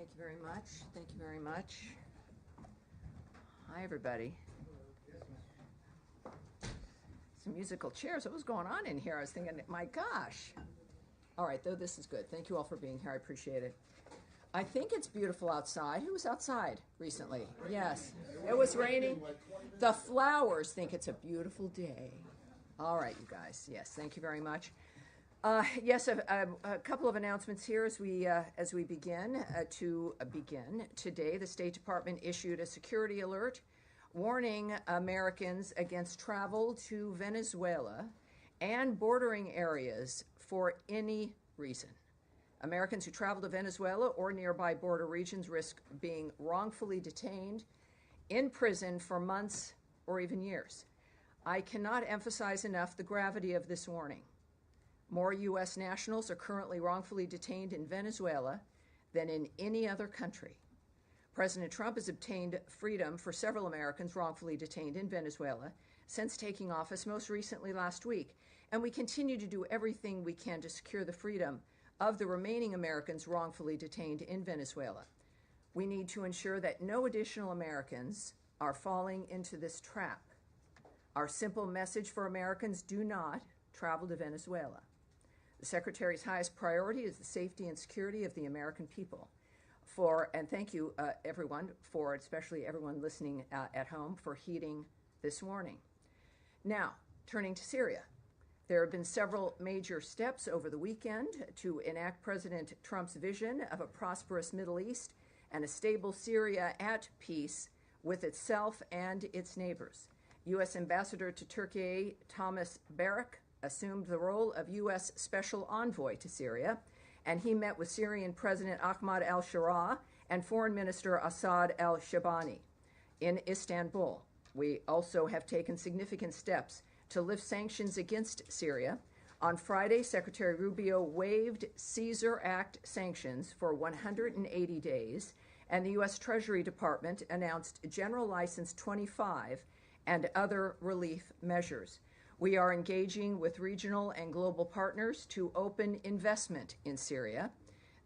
Thank you very much. Thank you very much. Hi, everybody. Some musical chairs. What was going on in here? I was thinking, my gosh. All right, though, this is good. Thank you all for being here. I appreciate it. I think it's beautiful outside. Who was outside recently? Yes. It was raining. The flowers think it's a beautiful day. All right, you guys. Yes, thank you very much. Yes, a couple of announcements here as we begin. Today, the State Department issued a security alert warning Americans against travel to Venezuela and bordering areas for any reason. Americans who travel to Venezuela or nearby border regions risk being wrongfully detained, in prison for months or even years. I cannot emphasize enough the gravity of this warning. More U.S. nationals are currently wrongfully detained in Venezuela than in any other country. President Trump has obtained freedom for several Americans wrongfully detained in Venezuela since taking office, most recently last week, and we continue to do everything we can to secure the freedom of the remaining Americans wrongfully detained in Venezuela. We need to ensure that no additional Americans are falling into this trap. Our simple message for Americans: do not travel to Venezuela. The Secretary's highest priority is the safety and security of the American people. And thank you, everyone, especially everyone listening at home, for heeding this warning. Now, turning to Syria. There have been several major steps over the weekend to enact President Trump's vision of a prosperous Middle East and a stable Syria at peace with itself and its neighbors. U.S. Ambassador to Turkey Thomas Barak assumed the role of U.S. Special Envoy to Syria, and he met with Syrian President Ahmad al-Sharaa and Foreign Minister Assad al-Shabani in Istanbul. We also have taken significant steps to lift sanctions against Syria. On Friday, Secretary Rubio waived Caesar Act sanctions for 180 days, and the U.S. Treasury Department announced General License 25 and other relief measures. We are engaging with regional and global partners to open investment in Syria.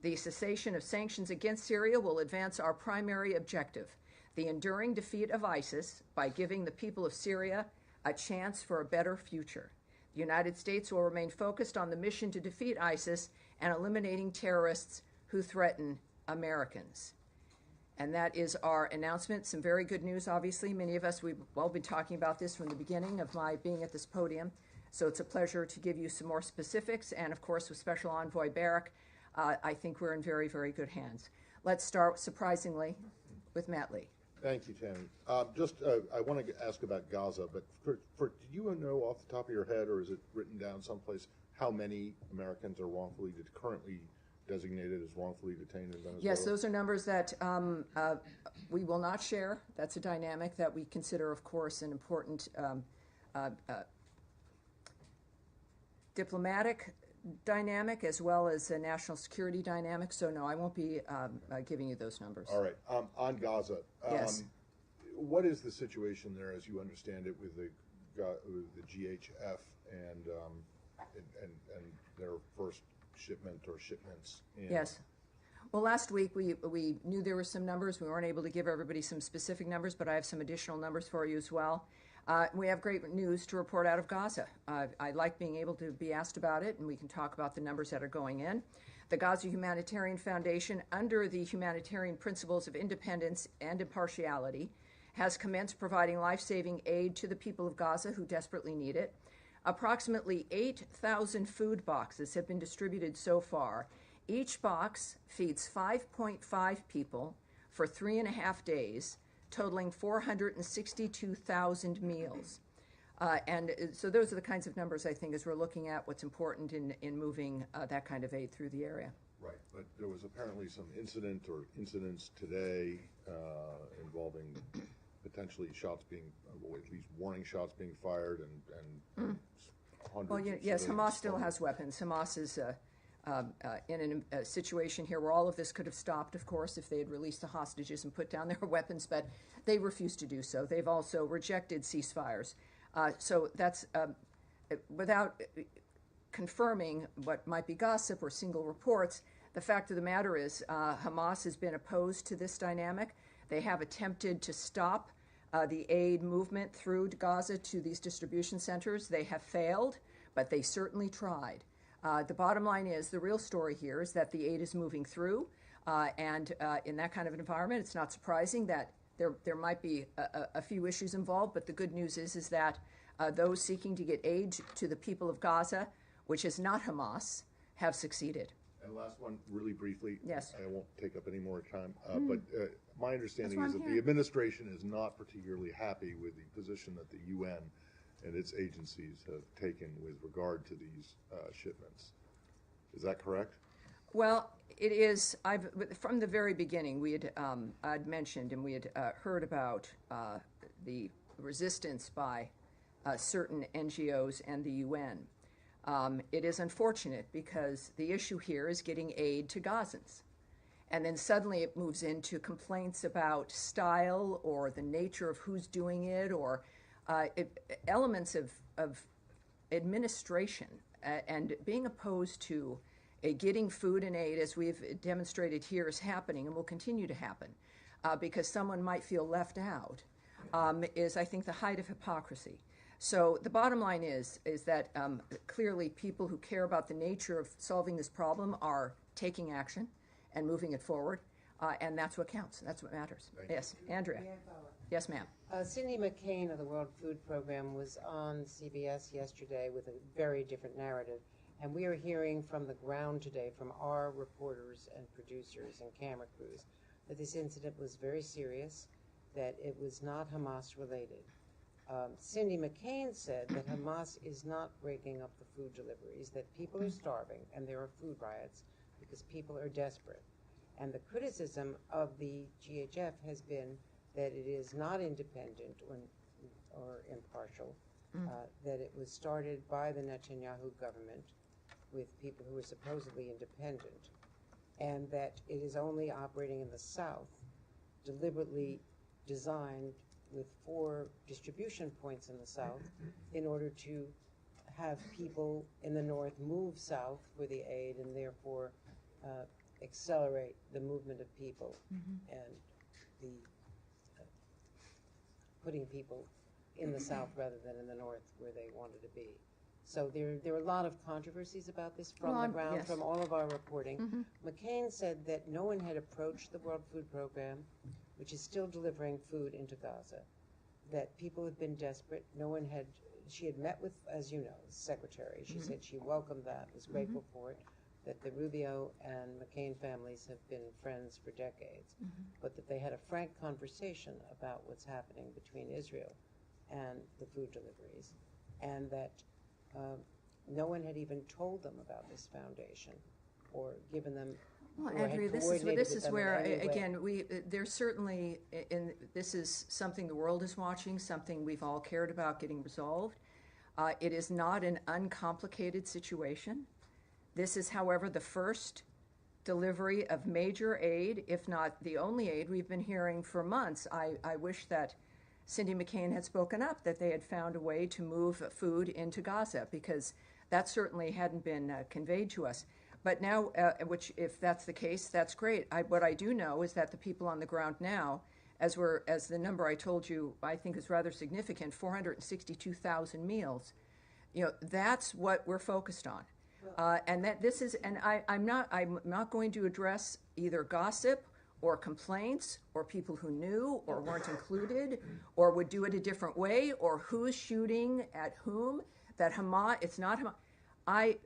The cessation of sanctions against Syria will advance our primary objective, the enduring defeat of ISIS, by giving the people of Syria a chance for a better future. The United States will remain focused on the mission to defeat ISIS and eliminating terrorists who threaten Americans. And that is our announcement. Some very good news, obviously. Many of us, we've all been talking about this from the beginning of my being at this podium. So it's a pleasure to give you some more specifics. And of course, with Special Envoy Barak, I think we're in very, very good hands. Let's start, surprisingly, with Matt Lee. Thank you, Tammy. I want to ask about Gaza, but do you know off the top of your head, or is it written down someplace, how many Americans are currently designated as wrongfully detained in Venezuela? Yes, those are numbers that we will not share. That's a dynamic that we consider, of course, an important diplomatic dynamic as well as a national security dynamic. So, no, I won't be giving you those numbers. All right. On Gaza, yes. What is the situation there, as you understand it, with the GHF and their first shipment or shipments? Yes. Well, last week we knew there were some numbers. We weren't able to give everybody some specific numbers, but I have some additional numbers for you as well. We have great news to report out of Gaza. I like being able to be asked about it, and we can talk about the numbers that are going in. The Gaza Humanitarian Foundation, under the humanitarian principles of independence and impartiality, has commenced providing life-saving aid to the people of Gaza who desperately need it. Approximately 8,000 food boxes have been distributed so far. Each box feeds 5.5 people for 3.5 days, totaling 462,000 meals. And so those are the kinds of numbers, I think, as we're looking at what's important in moving that kind of aid through the area. Right, but there was apparently some incidents today involving potentially shots being, well, at least warning shots being fired and hundreds well, yes, Hamas still has weapons. Hamas is in a situation here where all of this could have stopped, of course, if they had released the hostages and put down their weapons, but they refused to do so. They've also rejected ceasefires. So that's without confirming what might be gossip or single reports, the fact of the matter is Hamas has been opposed to this dynamic. They have attempted to stop the aid movement through Gaza to these distribution centers. They have failed, but they certainly tried. The bottom line is the real story here is that the aid is moving through, and in that kind of an environment, it's not surprising that there might be a few issues involved, but the good news is that those seeking to get aid to the people of Gaza, which is not Hamas, have succeeded. And last one, really briefly. Yes. I won't take up any more time, but my understanding is that here. the administration is not particularly happy with the position that the UN and its agencies have taken with regard to these shipments. Is that correct? Well, it is. From the very beginning, we had I'd mentioned and we had heard about the resistance by certain NGOs and the UN. It is unfortunate because the issue here is getting aid to Gazans. And then suddenly it moves into complaints about style or the nature of who's doing it or elements of administration and being opposed to getting food and aid, as we've demonstrated here, is happening and will continue to happen because someone might feel left out, is, I think, the height of hypocrisy. So the bottom line is that clearly people who care about the nature of solving this problem are taking action and moving it forward, and that's what counts. That's what matters. Yes, Andrea. Yes, ma'am. Cindy McCain of the World Food Program was on CBS yesterday with a very different narrative, and we are hearing from the ground today from our reporters and producers and camera crews that this incident was very serious, that it was not Hamas related. Cindy McCain said that Hamas is not breaking up the food deliveries, that people are starving and there are food riots because people are desperate. And the criticism of the GHF has been that it is not independent or impartial, that it was started by the Netanyahu government with people who are supposedly independent, and that it is only operating in the South, deliberately designed with 4 distribution points in the South in order to have people in the North move south for the aid and therefore accelerate the movement of people and the putting people in the South rather than in the North where they wanted to be. So there are a lot of controversies about this from the ground, yes. from all of our reporting. McCain said that no one had approached the World Food Program, which is still delivering food into Gaza, that people have been desperate. No one had, she had met with, as you know, the secretary. She said she welcomed that, was grateful for it, that the Rubio and McCain families have been friends for decades, but that they had a frank conversation about what's happening between Israel and the food deliveries, and that no one had even told them about this foundation or given them. Well, Andrea, this is where again there's certainly this is something the world is watching, something we've all cared about getting resolved. It is not an uncomplicated situation. This is, however, the first delivery of major aid, if not the only aid we've been hearing for months. I wish that Cindy McCain had spoken up, that they had found a way to move food into Gaza, because that certainly hadn't been conveyed to us. But now, which if that's the case, that's great. What I do know is that the people on the ground now, as the number I told you, I think is rather significant, 462,000 meals. You know, that's what we're focused on. And that this is, and I'm not going to address either gossip or complaints or people who knew or weren't included or would do it a different way or who's shooting at whom. That Hamas, it's not Hamas.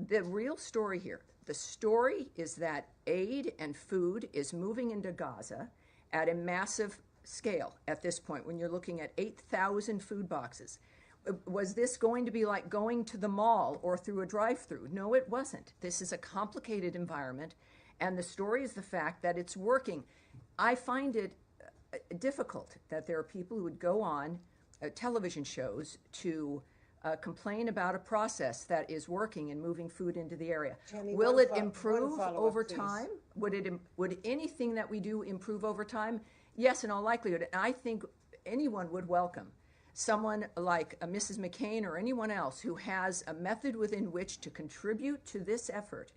The real story here, the story is that aid and food is moving into Gaza at a massive scale at this point when you're looking at 8,000 food boxes. Was this going to be like going to the mall or through a drive-through? No, it wasn't. This is a complicated environment, and the story is the fact that it's working. I find it difficult that there are people who would go on television shows to complain about a process that is working and moving food into the area. Tammy, Will it improve over please. time? Would anything that we do improve over time? Yes, in all likelihood. And I think anyone would welcome someone like Mrs. McCain or anyone else who has a method within which to contribute to this effort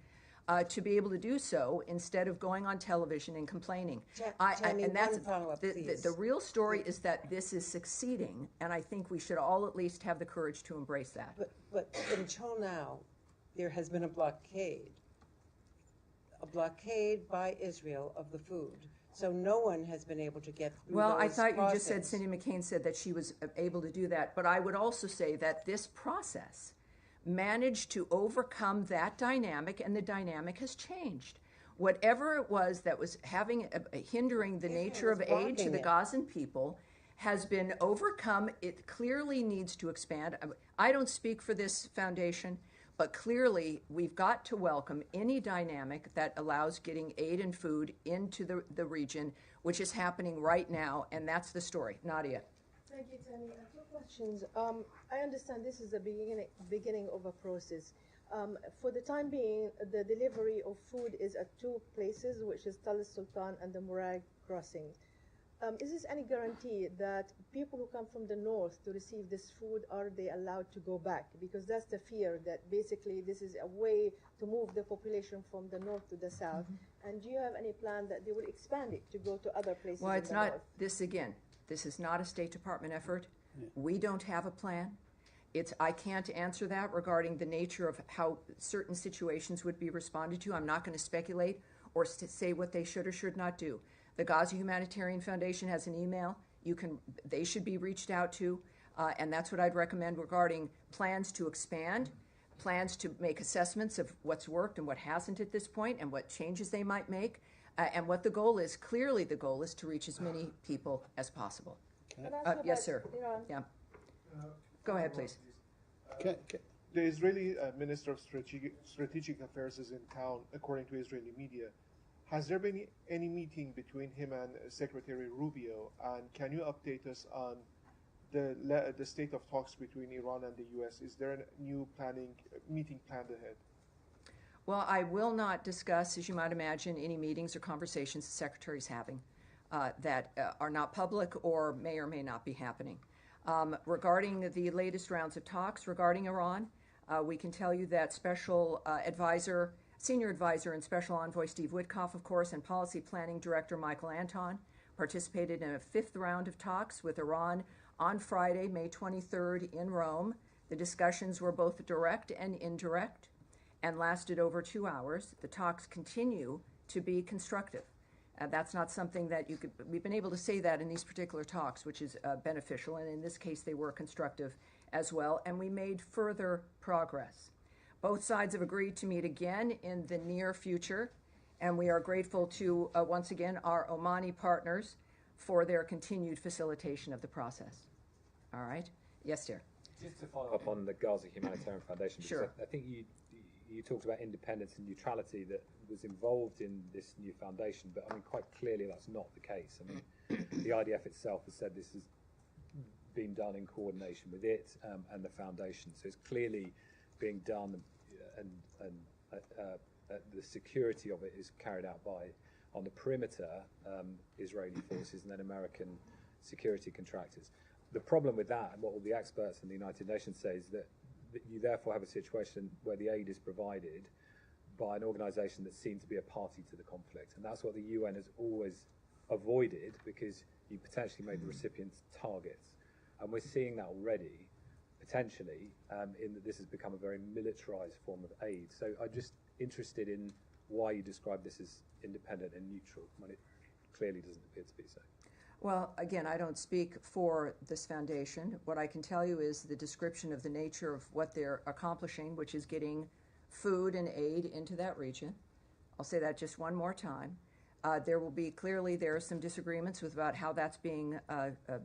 to be able to do so instead of going on television and complaining. Tammy, and that's one follow-up, please. the real story is that this is succeeding, and I think we should all at least have the courage to embrace that. But until now, there has been a blockade by Israel of the food. So no one has been able to get through Well, I those thought you just process. said, Cindy McCain said that she was able to do that, but I would also say that this process managed to overcome that dynamic, and the dynamic has changed. Whatever it was that was hindering the nature of aid to the Gazan people has been overcome. It clearly needs to expand. I don't speak for this foundation, but clearly we've got to welcome any dynamic that allows getting aid and food into the region, which is happening right now, and that's the story. Nadia. Thank you, Tammy. Two questions. I understand this is the beginning of a process. For the time being, the delivery of food is at two places, which is Tal Sultan and the Murag crossing. Is there any guarantee that people who come from the north to receive this food, are they allowed to go back? Because that's the fear, that basically this is a way to move the population from the north to the south. Mm-hmm. And do you have any plan that they will expand it to go to other places? Well, it's in the not, north? this is not a State Department effort. Yeah. We don't have a plan. I can't answer that regarding the nature of how certain situations would be responded to. I'm not going to speculate or say what they should or should not do. The Gaza Humanitarian Foundation has an email. They should be reached out to, and that's what I'd recommend regarding plans to expand, plans to make assessments of what's worked and what hasn't at this point, and what changes they might make, and what the goal is. Clearly, the goal is to reach as many people as possible. Yes, sir. Yeah. Go ahead, please. The Israeli Minister of Strategic Affairs is in town, according to Israeli media. Has there been any meeting between him and Secretary Rubio? And can you update us on the state of talks between Iran and the U.S.? Is there a new meeting planned ahead? Well, I will not discuss, as you might imagine, any meetings or conversations the Secretary is having that are not public or may not be happening. Regarding the latest rounds of talks regarding Iran, we can tell you that Senior Advisor and Special Envoy Steve Witkoff, of course, and Policy Planning Director Michael Anton participated in a fifth round of talks with Iran on Friday, May 23rd in Rome. The discussions were both direct and indirect and lasted over 2 hours. The talks continue to be constructive. That's not something that we've been able to say that in these particular talks, which is beneficial, and in this case they were constructive as well, and we made further progress. Both sides have agreed to meet again in the near future, and we are grateful to, once again, our Omani partners for their continued facilitation of the process. All right? Yes, dear. Just to follow up on the Gaza Humanitarian Foundation, because sure. I think you talked about independence and neutrality that was involved in this new foundation, but I mean, quite clearly that's not the case. I mean, the IDF itself has said this has been done in coordination with it and the foundation, so it's clearly being done, and the security of it is carried out by, on the perimeter, Israeli forces and then American security contractors. The problem with that, and what all the experts in the United Nations say, is that you therefore have a situation where the aid is provided by an organisation that's seen to be a party to the conflict, and that's what the UN has always avoided, because you potentially made the recipients targets, and we're seeing that already, potentially, in that this has become a very militarised form of aid. So I'm just interested in why you describe this as independent and neutral when it clearly doesn't appear to be so. Well, again, I don't speak for this foundation. What I can tell you is the description of the nature of what they're accomplishing, which is getting food and aid into that region. I'll say that just one more time. There are some disagreements about how that's being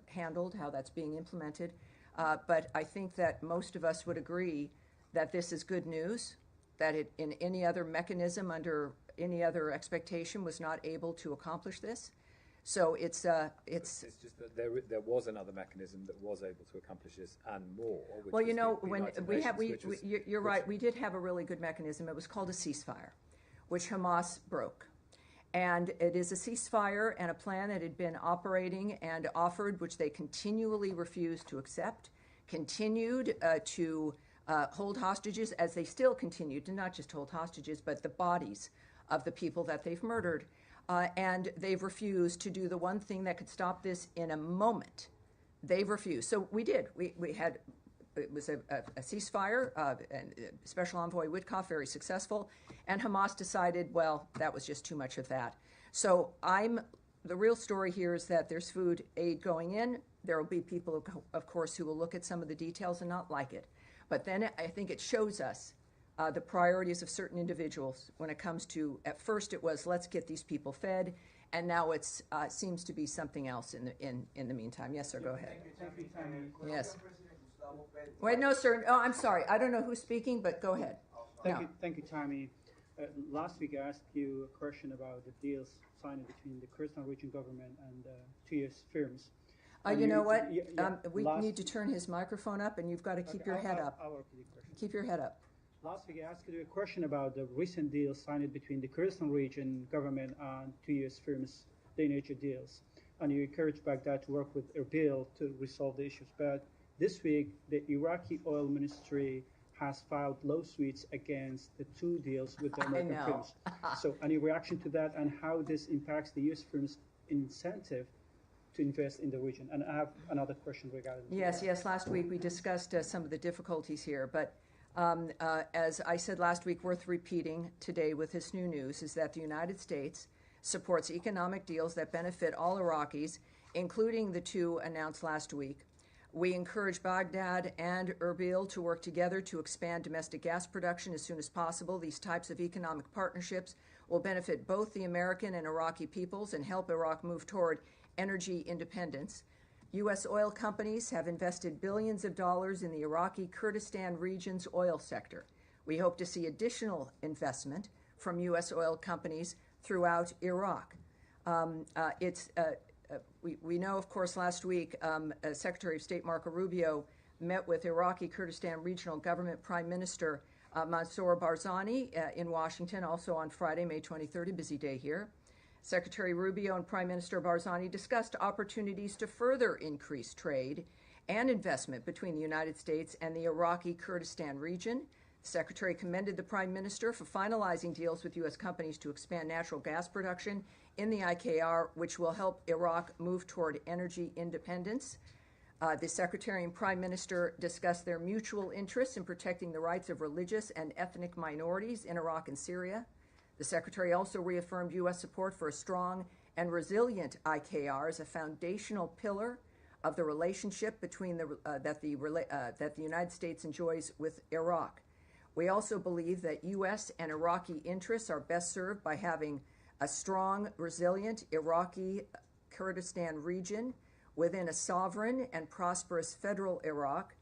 handled, how that's being implemented. But I think that most of us would agree that this is good news, that it, in any other mechanism under any other expectation, was not able to accomplish this. So it's just that there was another mechanism that was able to accomplish this and more. Well, you know, when you're right, we did have a really good mechanism. It was called a ceasefire, which Hamas broke. And it is a ceasefire and a plan that had been operating and offered, which they continually refused to accept, continued to hold hostages, as they still continue to not just hold hostages, but the bodies of the people that they've murdered. And they've refused to do the one thing that could stop this in a moment. They've refused. So we did. We had, it was a ceasefire, and Special Envoy Witkoff, very successful, and Hamas decided, well, that was just too much of that. So the real story here is that there's food aid going in. There will be people, of course, who will look at some of the details and not like it. But then I think it shows us the priorities of certain individuals when it comes to, at first it was, let's get these people fed, and now it seems to be something else in the meantime. Yes, sir, go ahead. Thank you, Tammy. Yes. Wait, no, sir. Oh, I'm sorry. I don't know who's speaking, but go ahead. Thank you, Tammy. Last week I asked you a question about the deals signed between the Kurdistan Region government and 2 U.S. firms. You know what? We need to turn his microphone up, and you've got to keep your head up. I'll repeat the question. Keep your head up. Last week I asked you a question about the recent deals signed between the Kurdistan Region government and 2 U.S. firms, the nature deals. And you encouraged Baghdad to work with Erbil to resolve the issues. But this week, the Iraqi oil ministry has filed lawsuits against the 2 deals with the American firms. So any reaction to that, and how this impacts the U.S. firms' incentive to invest in the region? And I have another question regarding Yes, last week we discussed some of the difficulties here, but as I said last week, worth repeating today with this new news, is that the United States supports economic deals that benefit all Iraqis, including the 2 announced last week. We encourage Baghdad and Erbil to work together to expand domestic gas production as soon as possible. These types of economic partnerships will benefit both the American and Iraqi peoples and help Iraq move toward energy independence. U.S. oil companies have invested billions of dollars in the Iraqi Kurdistan region's oil sector. We hope to see additional investment from U.S. oil companies throughout Iraq. We know, of course, last week Secretary of State Marco Rubio met with Iraqi Kurdistan Regional Government Prime Minister Mansour Barzani in Washington, also on Friday, May 23rd, a busy day here. Secretary Rubio and Prime Minister Barzani discussed opportunities to further increase trade and investment between the United States and the Iraqi Kurdistan region. The Secretary commended the Prime Minister for finalizing deals with U.S. companies to expand natural gas production in the IKR, which will help Iraq move toward energy independence. The Secretary and Prime Minister discussed their mutual interests in protecting the rights of religious and ethnic minorities in Iraq and Syria. The Secretary also reaffirmed U.S. support for a strong and resilient IKR as a foundational pillar of the relationship between that the United States enjoys with Iraq. We also believe that U.S. and Iraqi interests are best served by having a strong, resilient Iraqi Kurdistan region within a sovereign and prosperous federal Iraq,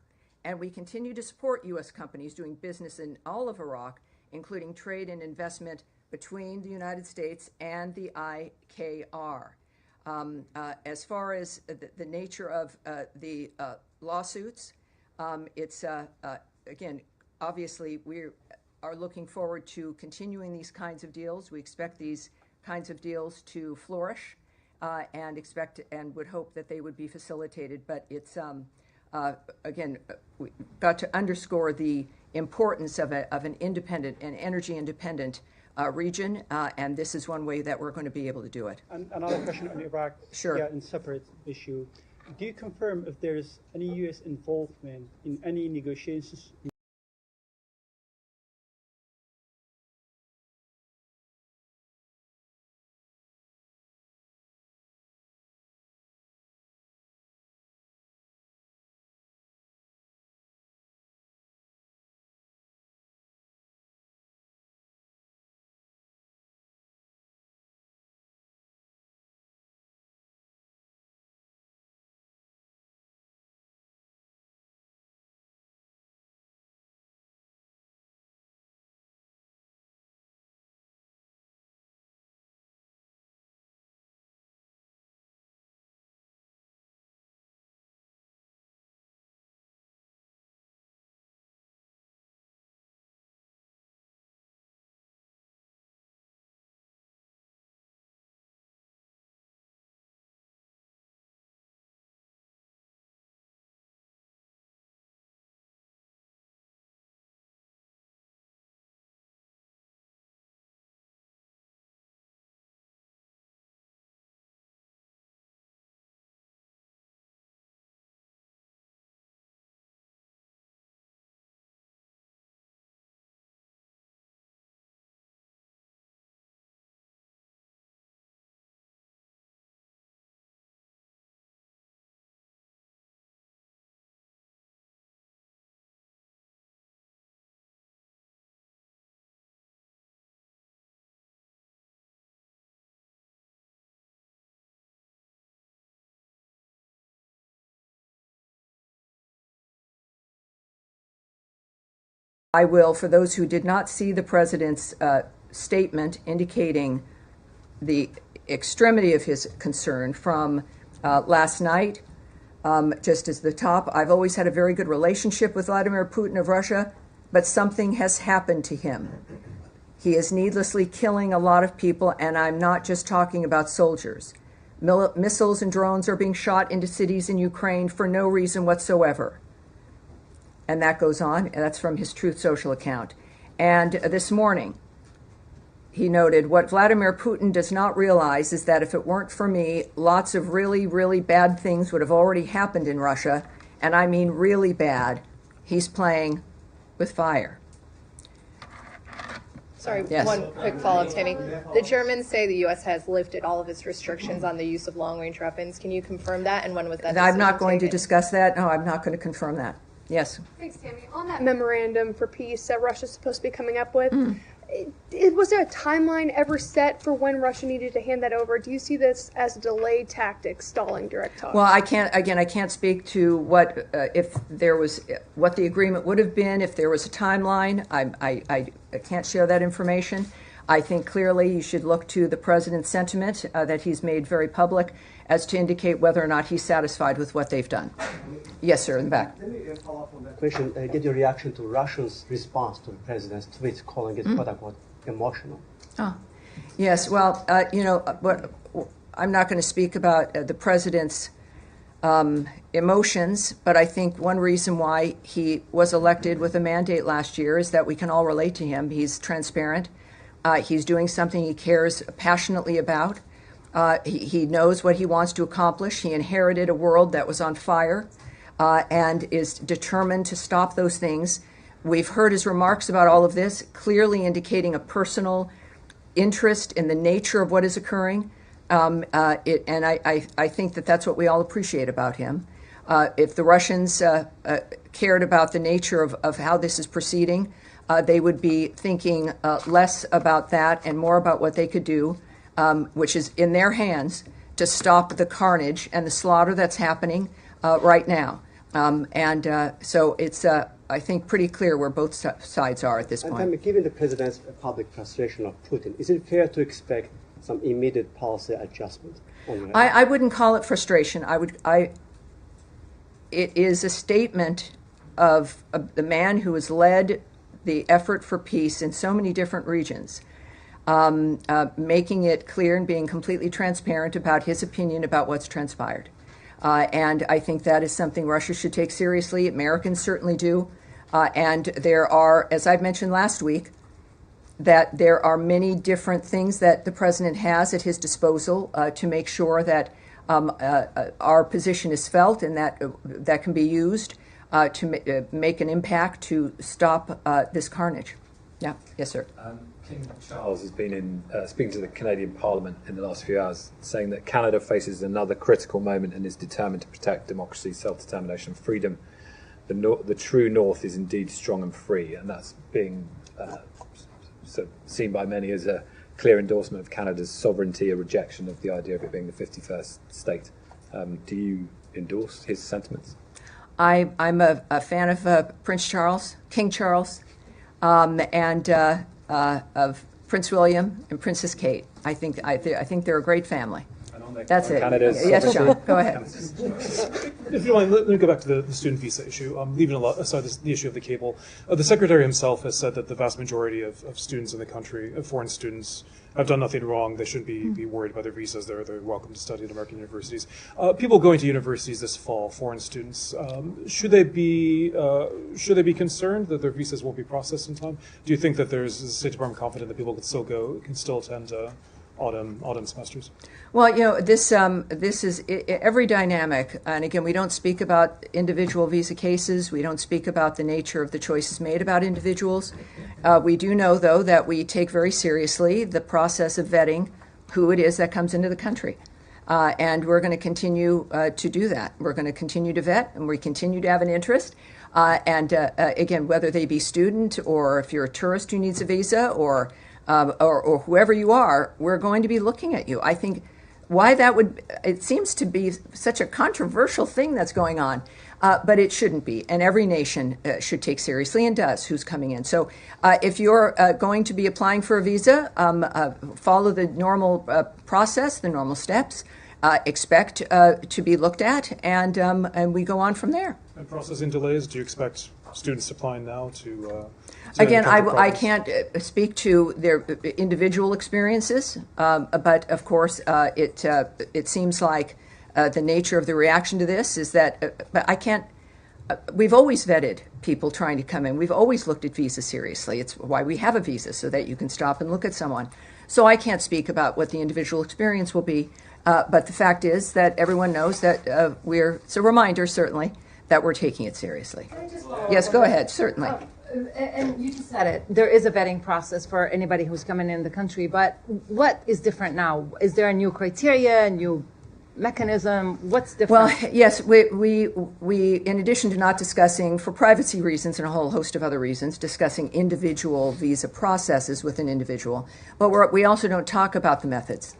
and we continue to support U.S. companies doing business in all of Iraq, including trade and investment between the United States and the IKR. As far as the nature of the lawsuits, it's, again, obviously we are looking forward to continuing these kinds of deals. We expect these kinds of deals to flourish and would hope that they would be facilitated. But it's, again, we got to underscore the importance of an independent and energy independent region, and this is one way that we're going to be able to do it. And another question on Iraq, sure. In separate issue. Do you confirm if there's any U.S. involvement in any negotiations I will, for those who did not see the president's statement indicating the extremity of his concern from last night, just as the top, I've always had a very good relationship with Vladimir Putin of Russia, but something has happened to him. He is needlessly killing a lot of people, and I'm not just talking about soldiers. Missiles and drones are being shot into cities in Ukraine for no reason whatsoever. And that goes on, and that's from his Truth Social account. And this morning, he noted, what Vladimir Putin does not realize is that if it weren't for me, lots of really, really bad things would have already happened in Russia, and I mean really bad. He's playing with fire. Sorry, Yes. one quick follow-up, Tammy. The Germans say the U.S. has lifted all of its restrictions on the use of long-range weapons. Can you confirm that, and when was that I'm not decision going to taken? discuss that. No, I'm not going to confirm that. Yes. Thanks, Tammy. On that memorandum for peace that Russia's supposed to be coming up with, was there a timeline ever set for when Russia needed to hand that over? Do you see this as a delayed tactic, stalling direct talks? Well, I can't speak to what if there was what the agreement would have been if there was a timeline. I can't share that information. I think clearly you should look to the president's sentiment that he's made very public as to indicate whether or not he's satisfied with what they've done. Yes, sir, in the back. Let me follow up on that question. Get your reaction to Russia's response to the president's tweet, calling it quote unquote emotional. Oh, yes. Well, I'm not going to speak about the president's emotions, but I think one reason why he was elected with a mandate last year is that we can all relate to him. He's transparent. He's doing something he cares passionately about. He knows what he wants to accomplish. He inherited a world that was on fire and is determined to stop those things. We've heard his remarks about all of this, clearly indicating a personal interest in the nature of what is occurring. And I think that that's what we all appreciate about him. If the Russians cared about the nature of how this is proceeding, they would be thinking less about that and more about what they could do, which is in their hands, to stop the carnage and the slaughter that's happening right now. So it's, I think, pretty clear where both sides are at this point. And given the president's public frustration of Putin, is it fair to expect some immediate policy adjustment? I wouldn't call it frustration. It is a statement of the man who has led the effort for peace in so many different regions, making it clear and being completely transparent about his opinion about what's transpired. And I think that is something Russia should take seriously. Americans certainly do. And there are, as I've mentioned last week, that there are many different things that the president has at his disposal to make sure that our position is felt and that can be used to make an impact to stop this carnage. Yeah. Yes, sir. King Charles has been speaking to the Canadian Parliament in the last few hours, saying that Canada faces another critical moment and is determined to protect democracy, self-determination, and freedom. The true North is indeed strong and free, and that's being seen by many as a clear endorsement of Canada's sovereignty, a rejection of the idea of it being the 51st state. Do you endorse his sentiments? I'm a fan of Prince Charles, King Charles, and of Prince William and Princess Kate. I think they're a great family. That's it. Yes, John, go ahead. If you don't mind, let me go back to the student visa issue. Leaving aside the issue of the cable, the Secretary himself has said that the vast majority of students in the country, foreign students, have done nothing wrong. They shouldn't be worried about their visas. They're welcome to study at American universities. People going to universities this fall, foreign students, should they be concerned that their visas won't be processed in time? Do you think that there's the State Department confident that people can still attend autumn semesters? Well, this is every dynamic, and again, we don't speak about individual visa cases. We don't speak about the nature of the choices made about individuals. We do know, though, that we take very seriously the process of vetting who it is that comes into the country, and we're going to continue to do that. We're going to continue to vet, and we continue to have an interest. And again, whether they be student or if you're a tourist who needs a visa or whoever you are, we're going to be looking at you. I think why that would, it seems to be such a controversial thing that's going on. but it shouldn't be. And every nation should take seriously and does who's coming in. So if you're going to be applying for a visa, follow the normal process, the normal steps. Expect to be looked at, and we go on from there. And processing delays, do you expect students applying now to again, I can't speak to their individual experiences, but of course it seems like the nature of the reaction to this is that but I can't we've always vetted people trying to come in. We've always looked at visas seriously. It's why we have a visa, so that you can stop and look at someone. So I can't speak about what the individual experience will be, but the fact is that everyone knows that it's a reminder, certainly, that we're taking it seriously. Yes, go ahead, certainly. And you just said it. There is a vetting process for anybody who's coming in the country, but what is different now? Is there a new criteria, a new mechanism? What's different? Well, yes, we in addition to not discussing, for privacy reasons and a whole host of other reasons, discussing individual visa processes with an individual, but we also don't talk about the methods.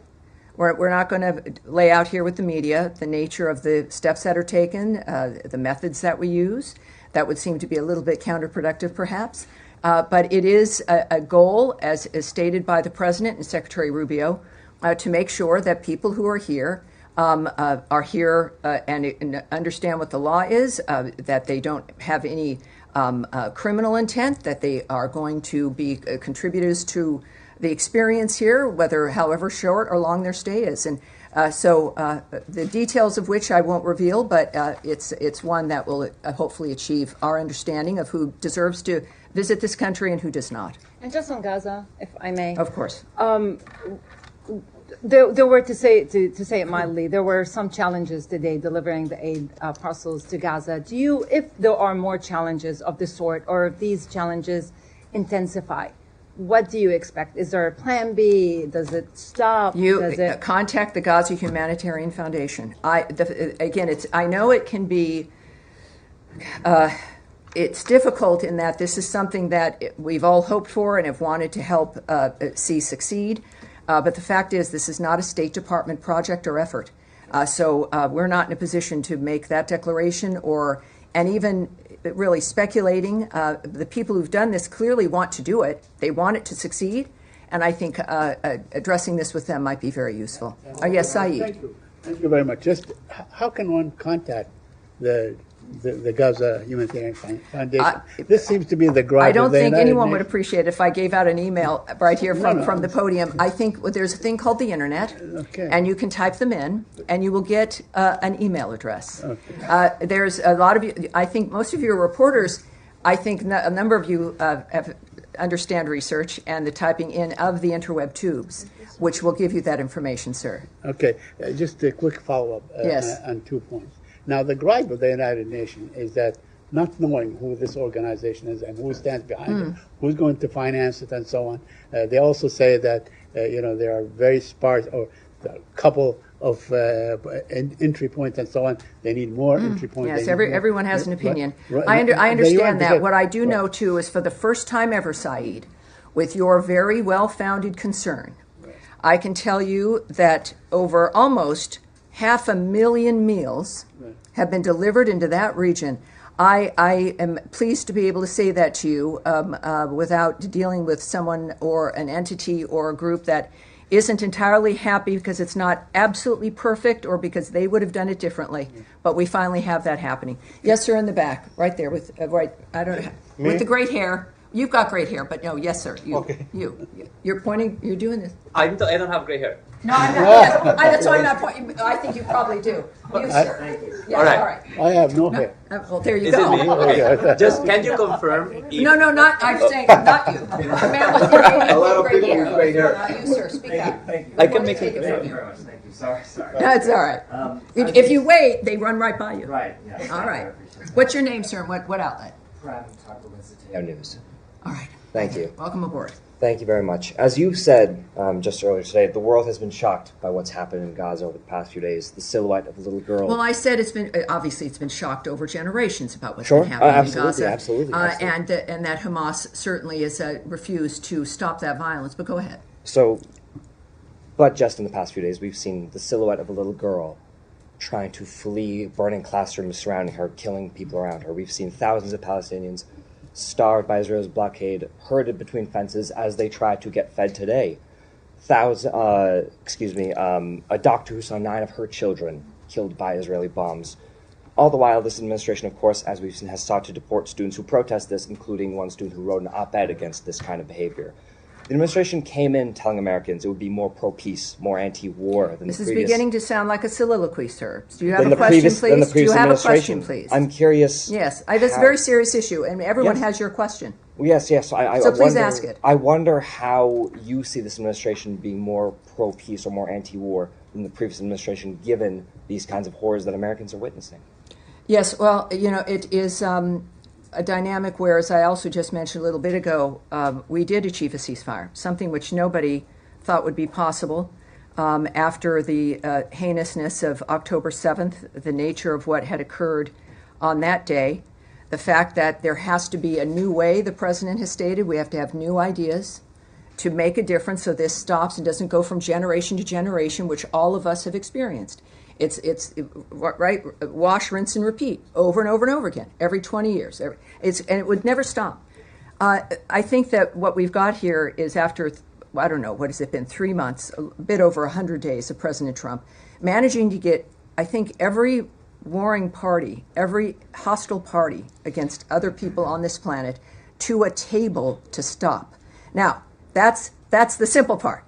We're not going to lay out here with the media the nature of the steps that are taken, the methods that we use. That would seem to be a little bit counterproductive, perhaps. But it is a goal, as stated by the President and Secretary Rubio, to make sure that people who are here and understand what the law is, that they don't have any criminal intent, that they are going to be contributors to the experience here, however short or long their stay is. And so the details of which I won't reveal, but it's one that will hopefully achieve our understanding of who deserves to visit this country and who does not. And just on Gaza, if I may. Of course. There were, to say it mildly, there were some challenges today delivering the aid parcels to Gaza. If there are more challenges of this sort, or if these challenges intensify, what do you expect? Is there a plan B? Does it stop? Contact the Gaza Humanitarian Foundation. I know it can be, it's difficult in that this is something that we've all hoped for and have wanted to help see succeed. But the fact is, this is not a State Department project or effort. So we're not in a position to make that declaration and even really speculating. The people who've done this clearly want to do it. They want it to succeed. And I think addressing this with them might be very useful. Yes, Saeed. Thank you. Thank you very much. Just how can one contact the Gaza Humanitarian Foundation? This seems to be the gripe. I don't think anyone would appreciate it if I gave out an email right here from the podium. I think there's a thing called the internet, and you can type them in, and you will get an email address. There's a lot of you. I think most of you are reporters. I think a number of you understand research and the typing in of the interweb tubes, which will give you that information, sir. Okay, just a quick follow-up on 2 points. Now, the gripe of the United Nations is that not knowing who this organization is and who stands behind it, who's going to finance it, and so on. They also say that there are very sparse or a couple of entry points and so on. They need more entry points. Yes, everyone has an opinion. I understand that. What I do know, too, is for the first time ever, Saeed, with your very well-founded concern, I can tell you that over almost 500,000 meals have been delivered into that region. I am pleased to be able to say that to you without dealing with someone or an entity or a group that isn't entirely happy because it's not absolutely perfect or because they would have done it differently. But we finally have that happening. Yes, sir, in the back, right there with with the great hair. You've got great hair, but no, yes, sir. You're pointing. You're doing this. I don't have gray hair. No, I'm not. That's why I'm not pointing. I think you probably do. You, sir. Thank you. Yeah, all right. I have no hair. Well, there you Is go. it me? Okay. Just can you confirm? No, not. I'm saying not you. The man with the gray hair. Gray hair. Not you, sir. Speak up. I can make it. Thank Thank you very much. Thank you. Sorry. No, it's all right. If you wait, they run right by you. Right. Yeah. All right. What's your name, sir? And what outlet? News. All right. Thank you. Welcome aboard. Thank you very much. As you said just earlier today, the world has been shocked by what's happened in Gaza over the past few days. The silhouette of a little girl. Well, I said it's been shocked over generations about what's been happening in Gaza. Absolutely. And that Hamas certainly has refused to stop that violence. But go ahead. But just in the past few days, we've seen the silhouette of a little girl trying to flee burning classrooms surrounding her, killing people around her. We've seen thousands of Palestinians starved by Israel's blockade, herded between fences as they try to get fed today. A doctor who saw 9 of her children killed by Israeli bombs. All the while, this administration, of course, as we've seen, has sought to deport students who protest this, including one student who wrote an op-ed against this kind of behavior. The administration came in telling Americans it would be more pro-peace, more anti-war than the previous. This is beginning to sound like a soliloquy, sir. Do you have a question, please? Do you have a question, please? I'm curious. Yes, that's a very serious issue, and everyone has your question. Yes. So please ask it. I wonder how you see this administration being more pro-peace or more anti-war than the previous administration, given these kinds of horrors that Americans are witnessing. Yes, well, it is a dynamic where, as I also just mentioned a little bit ago, we did achieve a ceasefire, something which nobody thought would be possible after the heinousness of October 7th, the nature of what had occurred on that day, the fact that there has to be a new way, the president has stated, we have to have new ideas to make a difference so this stops and doesn't go from generation to generation, which all of us have experienced. It's right, wash, rinse, and repeat over and over and over again, every 20 years. And it would never stop. I think that what we've got here is after, I don't know, what has it been, 3 months, a bit over 100 days of President Trump, managing to get, I think, every warring party, every hostile party against other people on this planet to a table to stop. Now, that's the simple part.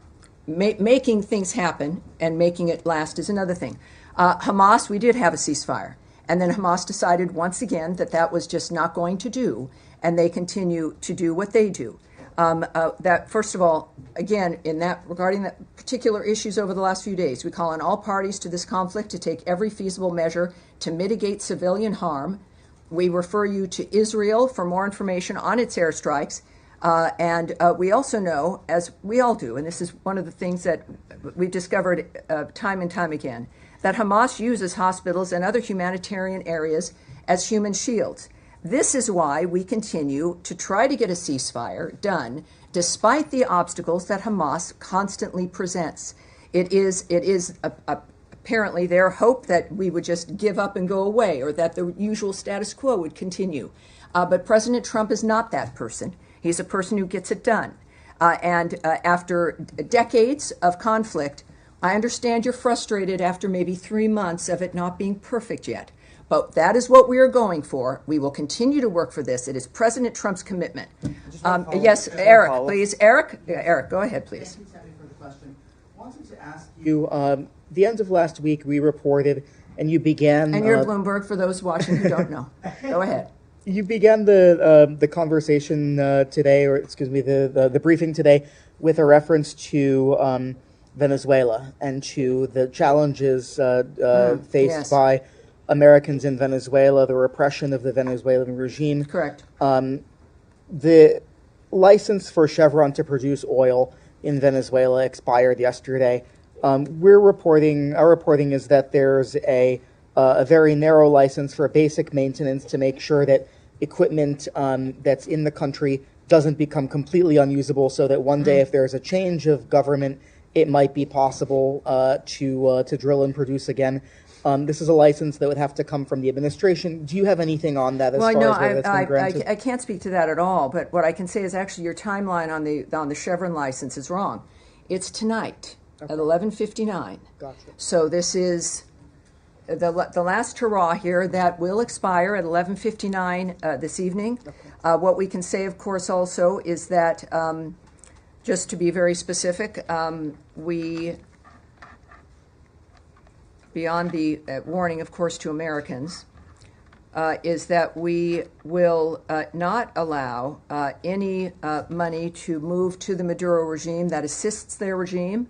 Making things happen and making it last is another thing. Hamas, we did have a ceasefire. And then Hamas decided once again that that was just not going to do, and they continue to do what they do. That, first of all, again, regarding the particular issues over the last few days, we call on all parties to this conflict to take every feasible measure to mitigate civilian harm. We refer you to Israel for more information on its airstrikes. And we also know, as we all do, and this is one of the things that we've discovered time and time again, that Hamas uses hospitals and other humanitarian areas as human shields. This is why we continue to try to get a ceasefire done, despite the obstacles that Hamas constantly presents. It is apparently their hope that we would just give up and go away, or that the usual status quo would continue. But President Trump is not that person. He's a person who gets it done. And after decades of conflict, I understand you're frustrated after maybe 3 months of it not being perfect yet. But that is what we are going for. We will continue to work for this. It is President Trump's commitment. Yes, Eric, please. Eric, go ahead, please. Thank you, Tammy, for the question. I wanted to ask you, the end of last week we reported, and you began... And you're Bloomberg, for those watching who don't know. Go ahead. You began the conversation today, or excuse me, the briefing today, with a reference to Venezuela and to the challenges faced by Americans in Venezuela, the repression of the Venezuelan regime. Correct. The license for Chevron to produce oil in Venezuela expired yesterday. Our reporting is that there's a very narrow license for basic maintenance to make sure that equipment that's in the country doesn't become completely unusable, so that one day if there's a change of government, it might be possible to drill and produce again. This is a license that would have to come from the administration. Do you have anything on that as far as whether that's been granted? I can't speak to that at all, but what I can say is actually your timeline on the Chevron license is wrong. It's tonight at 11:59. Gotcha. So this is the last hurrah here. That will expire at 11:59 this evening. Okay. What we can say, of course, also is that, just to be very specific, we, beyond the warning, of course, to Americans, is that we will not allow any money to move to the Maduro regime that assists their regime.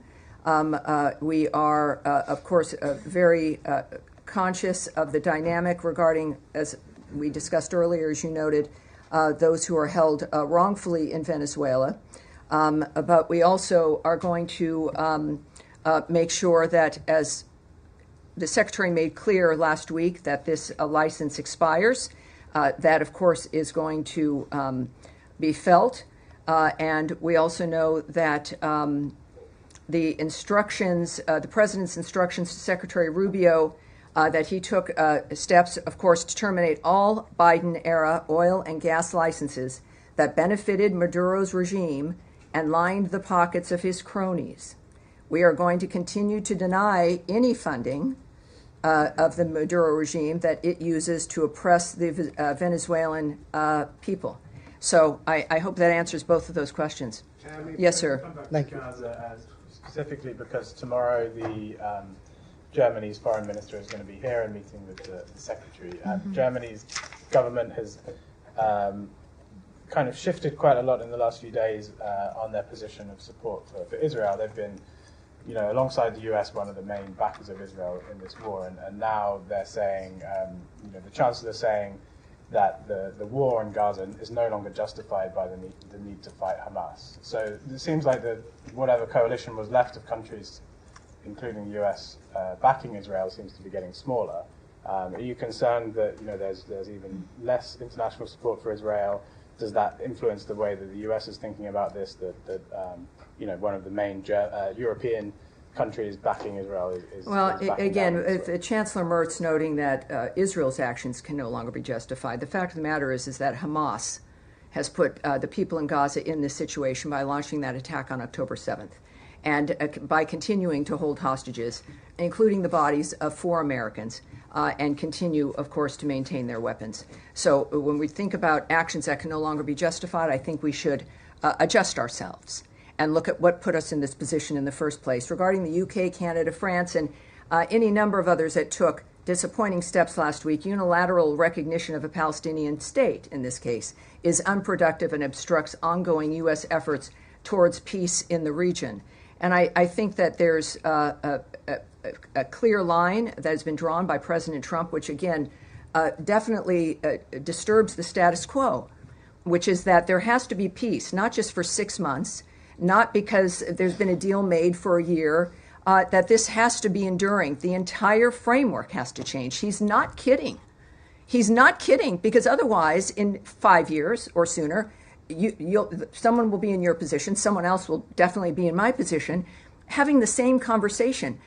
We are, of course, very conscious of the dynamic regarding, as we discussed earlier, as you noted, those who are held wrongfully in Venezuela. But we also are going to make sure that, as the Secretary made clear last week, that this license expires. That, of course, is going to be felt. And we also know that the instructions, the President's instructions to Secretary Rubio that he took steps, of course, to terminate all Biden-era oil and gas licenses that benefited Maduro's regime and lined the pockets of his cronies. We are going to continue to deny any funding of the Maduro regime that it uses to oppress the Venezuelan people. So I hope that answers both of those questions. Yes, sir. Thank you. Specifically because tomorrow Germany's foreign minister is going to be here and meeting with the secretary. Germany's government has kind of shifted quite a lot in the last few days on their position of support for Israel. They've been, alongside the US, one of the main backers of Israel in this war, and now they're saying, the chancellor is saying that the war in Gaza is no longer justified by the need to fight Hamas. So it seems like whatever coalition was left of countries, including the US, backing Israel seems to be getting smaller. Are you concerned that there's even less international support for Israel? Does that influence the way that the US is thinking about this? That one of the main European countries backing Israel is again, Chancellor Merz noting that Israel's actions can no longer be justified. The fact of the matter is that Hamas has put the people in Gaza in this situation by launching that attack on October 7th. And by continuing to hold hostages, including the bodies of 4 Americans, and continue, of course, to maintain their weapons. So when we think about actions that can no longer be justified, I think we should adjust ourselves and look at what put us in this position in the first place. Regarding the UK, Canada, France, and any number of others that took disappointing steps last week, unilateral recognition of a Palestinian state, in this case, is unproductive and obstructs ongoing U.S. efforts towards peace in the region. And I think that there's a clear line that has been drawn by President Trump, which, again, definitely disturbs the status quo, which is that there has to be peace, not just for 6 months, not because there's been a deal made for a year, that this has to be enduring. The entire framework has to change. He's not kidding. He's not kidding, because otherwise, in 5 years or sooner, someone will be in your position, someone else will definitely be in my position, having the same conversation.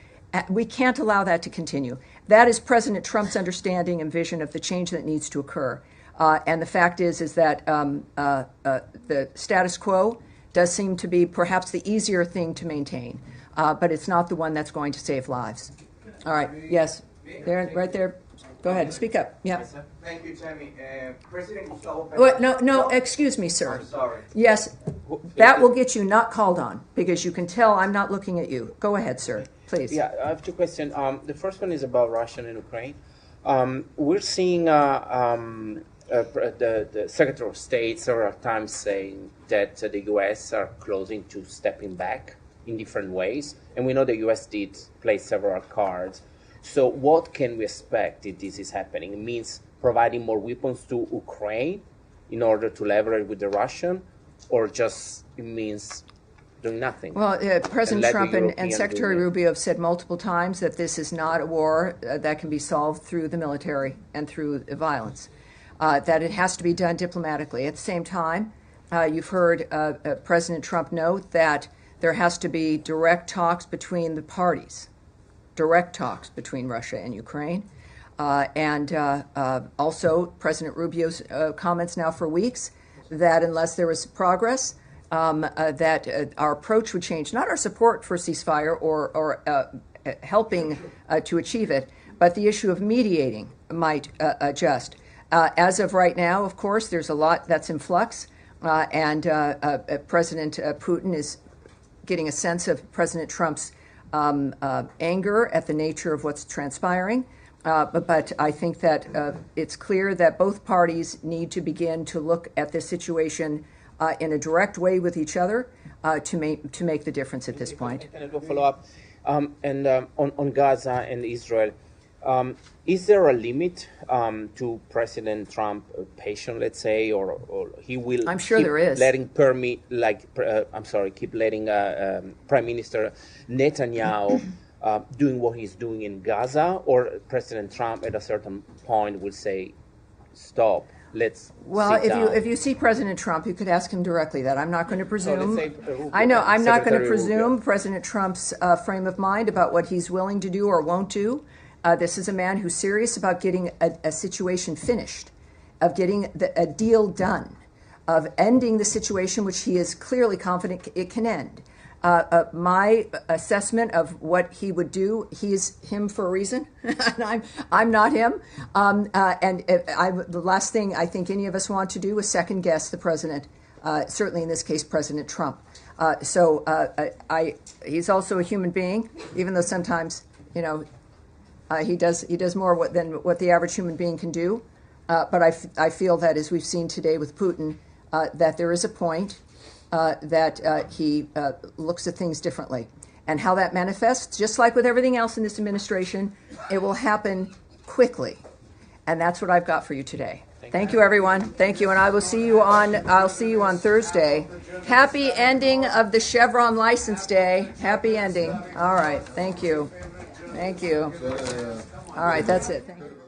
We can't allow that to continue. That is President Trump's understanding and vision of the change that needs to occur. And the fact is that the status quo does seem to be perhaps the easier thing to maintain, but it's not the one that's going to save lives. All right, yes, there, right there. Go ahead, speak up. Yeah. Thank you, Tammy. President Gustavo Petro. No, excuse me, sir. I'm sorry. Yes, that will get you not called on, because you can tell I'm not looking at you. Go ahead, sir, please. Yeah, I have 2 questions. The first one is about Russia and Ukraine. We're seeing the Secretary of State several times saying that the U.S. are closing to stepping back in different ways, and we know the U.S. did play several cards. So what can we expect if this is happening? It means providing more weapons to Ukraine in order to leverage with the Russian, or just it means doing nothing? Well, President Trump and Secretary Rubio have said multiple times that this is not a war that can be solved through the military and through violence, that it has to be done diplomatically. At the same time, you've heard President Trump note that there has to be direct talks between the parties. Direct talks between Russia and Ukraine. And also President Rubio's comments now for weeks that unless there was progress, that our approach would change, not our support for ceasefire or helping to achieve it, but the issue of mediating might adjust. As of right now, of course, there's a lot that's in flux, and President Putin is getting a sense of President Trump's anger at the nature of what's transpiring. But I think that it's clear that both parties need to begin to look at this situation in a direct way with each other to make the difference at this point. Can I go follow up? On Gaza and Israel, is there a limit to President Trump patience, let's say, or he will? I'm sure there is. Keep letting Prime Minister Netanyahu doing what he's doing in Gaza, or President Trump at a certain point will say, "Stop, let's." Well, if you see President Trump, you could ask him directly that. I'm not going to presume. I'm not going to presume President Trump's frame of mind about what he's willing to do or won't do. This is a man who's serious about getting a situation finished, of getting a deal done, of ending the situation which he is clearly confident it can end. My assessment of what he would do, he's him for a reason, and I'm not him. The last thing I think any of us want to do is second guess the president, certainly in this case, President Trump. He's also a human being, even though sometimes, he does more than what the average human being can do. But I feel that, as we've seen today with Putin, that there is a point that he looks at things differently. And how that manifests, just like with everything else in this administration, it will happen quickly. And that's what I've got for you today. Thank you, everyone. Thank you, and I'll see you on Thursday. Happy ending of the Chevron license day. Happy ending. All right. Thank you. Thank you. All right. That's it. Thank you.